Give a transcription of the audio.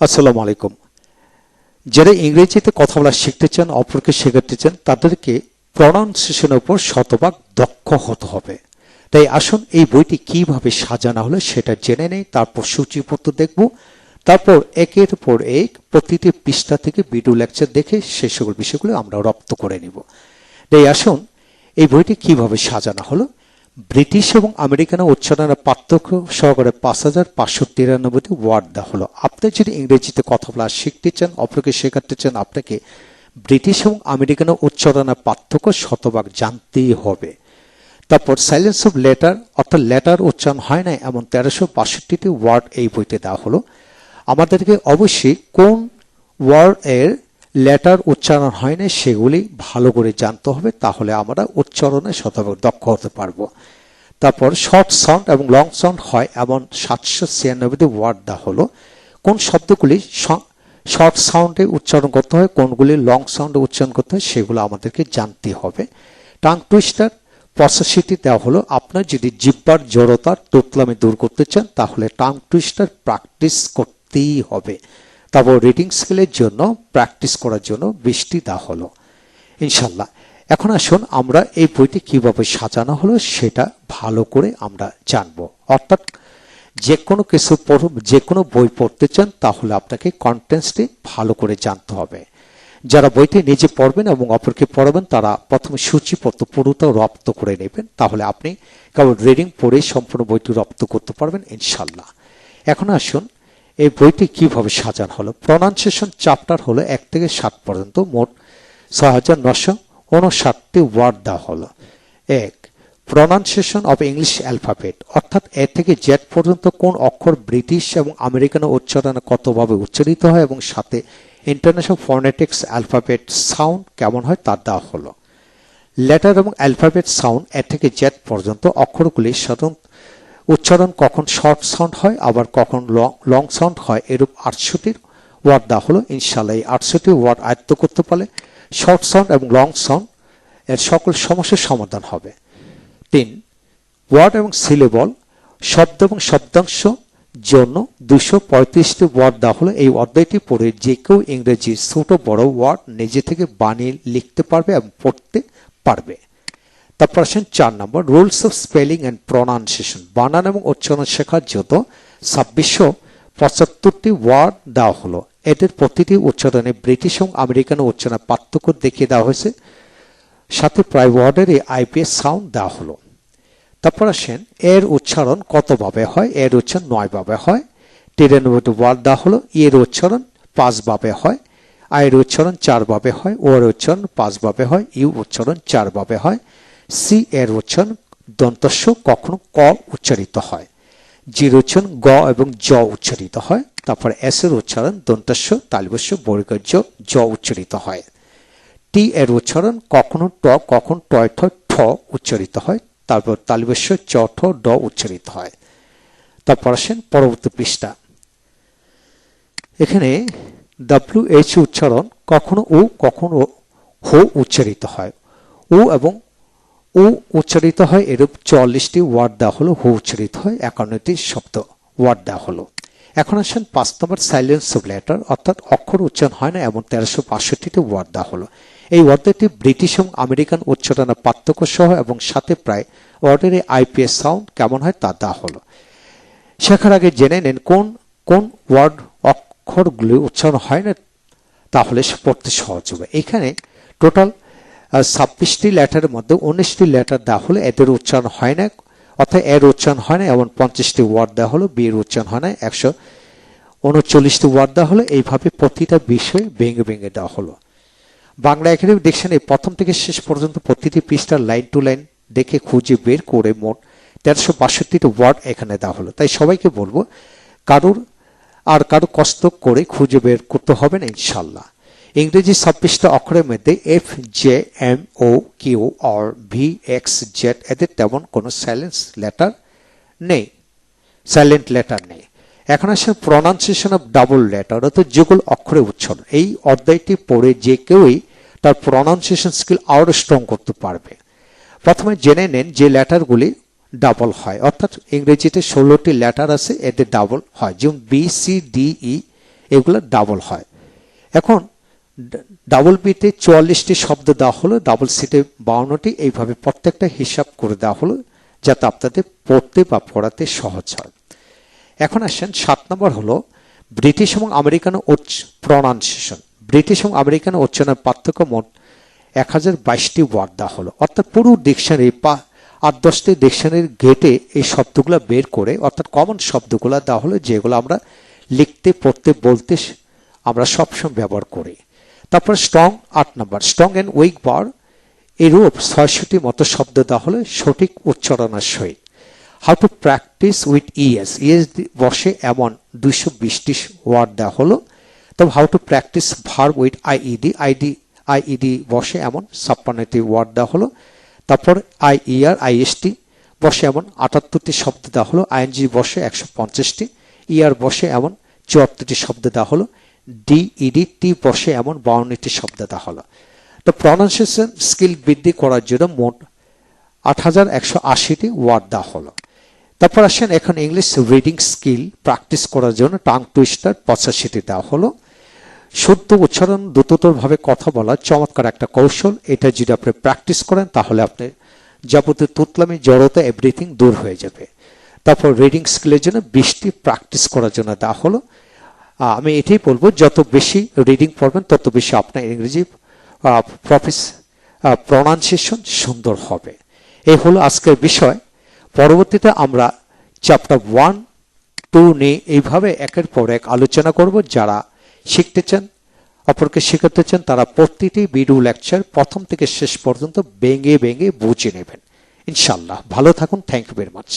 আসসালামু আলাইকুম। যারা ইংরেজিতে কথা বলা শিখতে চান, অপরকে শেখাতে চান, তাদেরকে প্রনাউন্সিয়েশনের উপর শতভাগ দক্ষ হতে হবে। তাই আসুন এই বইটি কিভাবে সাজানো হলো সেটা জেনে নেই, তারপর সূচিপত্র দেখব, তারপর একের পর এক প্রতিটি পৃষ্ঠা থেকে ভিডিও লেকচার দেখে সেই সকল বিষয়গুলো আমরা রপ্ত করে নিব। তাই আসুন এই বইটি কিভাবে সাজানো হলো। ব্রিটিশ এবং আমেরিকান উচ্চারণের পার্থক্য সহকারে 5593টি ওয়ার্ড দেওয়া হলো। আপনি যদি ইংরেজিতে কথা বলা শিখতে চান, অপরকে শেখাতে চান, আপনাকে ব্রিটিশ এবং আমেরিকান উচ্চারণের পার্থক্য শতভাগ জানতেই হবে। তারপর সাইলেন্স অফ লেটার, অর্থাৎ লেটার উচ্চারণ হয় না এমন 1362টি ওয়ার্ড এই বইতে দেওয়া হলো। আমাদেরকে অবশ্যই কোন ওয়ার্ড এর লেটার উচ্চারণ হয় না সেগুলি ভালো করে জানতে হবে, তাহলে আমরা উচ্চারণে শতভাগ দক্ষ হতে পারবো। তারপর শর্ট সাউন্ড এবং লং সাউন্ড হয় এমন 796টি ওয়ার্ড দেওয়া হলো। কোন শব্দগুলি শর্ট সাউন্ডে উচ্চারণ করতে হয়, কোনগুলি লং সাউন্ডে উচ্চারণ করতে হয়, সেগুলো আমাদেরকে জানতে হবে। টাং টুইস্টার 85টি দেওয়া হলো। আপনার যদি জিহ্বার জড়তার তোতলামি দূর করতে চান তাহলে টাং টুইস্টার প্র্যাকটিস করতেই হবে। তারপর রিডিং স্কেলের জন্য প্র্যাকটিস করার জন্য 20টি দেওয়া হলো ইনশাল্লাহ। এখন আসুন আমরা এই বইটি কিভাবে সাজানো হলো সেটা ভালো করে আমরা জানবো। অর্থাৎ যে কোনো বই পড়তে চান তাহলে আপনাকে কন্টেন্টসটি ভালো করে জানতে হবে। যারা বইটি নিজে পড়বেন এবং অপরকে পড়াবেন তারা প্রথমে সূচিপত্র পুরোটা রপ্ত করে নেবেন, তাহলে আপনি কেবল রিডিং পড়ে সম্পূর্ণ বইটি রপ্ত করতে পারবেন ইনশাল্লাহ। এখন আসুন এই বইটি কিভাবে সাজানো হলো। প্রনাউন্সিয়েশন চ্যাপ্টার হলো 1 থেকে 7 পর্যন্ত, মোট 6959টি ওয়ার্ড দেওয়া হলো। 1. প্রনাউন্সিয়েশন অফ ইংলিশ অ্যালফাবেট, অর্থাৎ এ থেকে জেড পর্যন্ত কোন অক্ষর ব্রিটিশ এবং আমেরিকান উচ্চারণে কতভাবে উচ্চারিত হয় এবং সাথে ইন্টারন্যাশনাল ফনেটিক্স অ্যালফাবেট সাউন্ড কেমন হয় তা দেওয়া হলো। লেটার এবং অ্যালফাবেট সাউন্ড এ থেকে জেড পর্যন্ত অক্ষরগুলি সাধারণ উচ্চারণ কখন শর্ট সাউন্ড হয় আবার কখন লং সাউন্ড হয়, এরূপ 800টির ওয়ার্ড দেওয়া হলো। ইনশাআল্লাহ এই 800টি ওয়ার্ড আয়ত্ত করতে পারলে শর্ট সাউন্ড এবং লং সাউন্ড এর সকল সমস্যার সমাধান হবে। 3. ওয়ার্ড এবং সিলেবল, শব্দ এবং শব্দাংশ জন্য 235টি ওয়ার্ড দেওয়া হলো। এই অধ্যায়টি পড়ে যে কেউ ইংরেজি ছোট বড় ওয়ার্ড নিজে থেকে বানিয়ে লিখতে পারবে এবং পড়তে পারবে। তারপর আসেন 4 নম্বর, rules of spelling and pronunciation, বানান এবং উচ্চারণ শেখার জন্য 2675টি ওয়ার্ড দেওয়া হলো। এদের প্রতিটি উচ্চারণে ব্রিটিশ এবং আমেরিকান উচ্চারণের পার্থক্য দেখিয়ে দেওয়া হয়েছে, সাথে প্রায় ওয়ার্ডের আইপিএস সাউন্ড দেওয়া হলো। তারপর আসেন এর উচ্চারণ কতভাবে হয়। এর উচ্চারণ 9 ভাবে হয়। 93টি ওয়ার্ড দেওয়া হলো। এর উচ্চারণ 5 ভাবে হয়। আয়ের উচ্চারণ 4 ভাবে হয়। ও এর উচ্চারণ 5 ভাবে হয়। ইউ উচ্চারণ 4 ভাবে হয়। সি এর উচ্চারণ দন্তস্ব কখনো ক উচ্চারিত হয়। জির উচ্চারণ গ এবং জ উচ্চারিত হয়। তারপর এস এর উচ্চারণ দন্তস্ব তালবস্য বর্গজ জ উচ্চারিত হয়। টি এর উচ্চারণ কখনো ট কখন টয় ঠ ঠ উচ্চারিত হয়। তারপর তালবস্য চ ঠ ড উচ্চারিত হয়। তারপর আসেন পরবর্তী পৃষ্ঠা। এখানে WH উচ্চারণ কখনো ও কখনো হো উচ্চারিত হয়। ও এবং ও উচ্চারিত হয় এরূপ 44টি ওয়ার্ড দেওয়া হলো। হো উচ্চারিত হয় 51টি শব্দ ওয়ার্ড দেওয়া হলো। এখন আসেন 5 নম্বর, সাইলেন্স অফ লেটার, অর্থাৎ অক্ষর উচ্চারণ হয় না এমন 1365টি ওয়ার্ড দেওয়া হলো। এই ওয়ার্ডটি ব্রিটিশ এবং আমেরিকান উচ্চারণের পার্থক্য সহ এবং সাথে প্রায় ওয়ার্ডের আইপিএস সাউন্ড কেমন হয় তা দেওয়া হলো। শেখার আগে জেনে নেন কোন কোন ওয়ার্ড অক্ষরগুলি উচ্চারণ হয় না, তাহলে পড়তে সহজ হবে। এখানে টোটাল 26টি লেটারের মধ্যে 19টি লেটার দেওয়া হলো, এদের উচ্চারণ হয় না, অর্থাৎ এর উচ্চারণ হয় না এমন 50টি ওয়ার্ড দেওয়া হলো। বি এর উচ্চারণ হয় না 139টি ওয়ার্ড দেওয়া হলো। এইভাবে প্রতিটা বিষয় ভেঙে ভেঙে দেওয়া হলো। বাংলা একাডেমি ডিকশনারি প্রথম থেকে শেষ পর্যন্ত প্রতিটি পৃষ্ঠার লাইন টু লাইন দেখে খুঁজে বের করে মোট 1362টি ওয়ার্ড এখানে দেওয়া হলো। তাই সবাইকে বলবো কারো কষ্ট করে খুঁজে বের করতে হবে না ইনশাল্লাহ। ইংরেজি 26টা অক্ষরের মধ্যে F J M O Q R V X Z এদের তেমন কোনো সাইলেন্ট লেটার নেই। এখন আসে প্রনাউন্সিয়েশন অফ ডাবল লেটার, অর্থাৎ যুগল অক্ষরে উচ্চারণ। এই অধ্যায়টি পড়ে যে কেউই তার প্রনাউন্সিয়েশন স্কিল আরো স্ট্রং করতে পারবে। প্রথমে জেনে নেন যে লেটারগুলি ডাবল হয়, অর্থাৎ ইংরেজিতে 16টি লেটার আছে, এদের ডাবল হয়। যেমন বি সি ডি ই এগুলো ডাবল হয়। এখন ডাবল বিতে 44টি শব্দ দেওয়া হলো, ডাবল সিতে 52টি, এইভাবে প্রত্যেকটা হিসাব করে দেওয়া হলো যাতে আপনাদের পড়তে বা পড়াতে সহজ হয়। এখন আসেন 7 নম্বর হলো ব্রিটিশ এবং আমেরিকান প্রনাউন্সিয়েশন। ব্রিটিশ এবং আমেরিকান উচ্চারণের পার্থক্য মোট 1022টি ওয়ার্ড দেওয়া হলো, অর্থাৎ পুরো ডিকশনারি 8-10টি ডিকশনারির গেটে এই শব্দগুলো বের করে, অর্থাৎ কমন শব্দগুলো দেওয়া হলো যেগুলো আমরা লিখতে পড়তে বলতে আমরা সবসময় ব্যবহার করি। তারপর স্ট্রং 8 নম্বর, স্ট্রং অ্যান্ড উইক বার এরূপ 600টি মতো শব্দ দেওয়া হলো সঠিক উচ্চারণের সহিত। How to practice with ES, ES বসে এমন 220টি ওয়ার্ড দেওয়া হলো। তবে how to practice verb with IED বসে এমন 56টি ওয়ার্ড দেওয়া হলো। তারপর আইইআর আইএসটি বসে এমন 78টি শব্দ দেওয়া হলো। আইএনজি বসে 150টি, ইআর বসে এমন 74টি শব্দ দেওয়া হলো। ডিইডি টি বসে এমন 52টি শব্দ দেওয়া হলো। তো প্রনাউন্সিয়েশন স্কিল বৃদ্ধি করার জন্য মোট 8180টি ওয়ার্ড দেওয়া হলো। তারপর আসেন এখন ইংলিশ রিডিং স্কিল প্র্যাকটিস করার জন্য টাং টুইস্টার 85টি দেওয়া হলো। শুদ্ধ উচ্চারণ দ্রুততর ভাবে কথা বলা চমৎকার একটা কৌশল। এটা যদি আপনি প্র্যাকটিস করেন তাহলে আপনি যাবতীয় তুতলামি, জড়তা, এভরিথিং দূর হয়ে যাবে। তারপর রিডিং স্কিলের জন্য 20টি প্র্যাকটিস করার জন্য দেওয়া হলো। আমি এটাই বলবো, যত বেশি রিডিং পড়বেন তত বেশি আপনার ইংরেজি প্রনাউন্সিয়েশন সুন্দর হবে। এই হলো আজকের বিষয়। পরবর্তীতে আমরা চ্যাপ্টার 1, 2 নিয়ে এইভাবে একের পর এক আলোচনা করব। যারা শিখতে চান, অপরকে শেখাতে চান, তারা প্রতিটি ভিডিও লেকচার প্রথম থেকে শেষ পর্যন্ত ভেঙে ভেঙে বুঝে নেবেন ইনশাআল্লাহ। ভালো থাকুন। Thank you very much.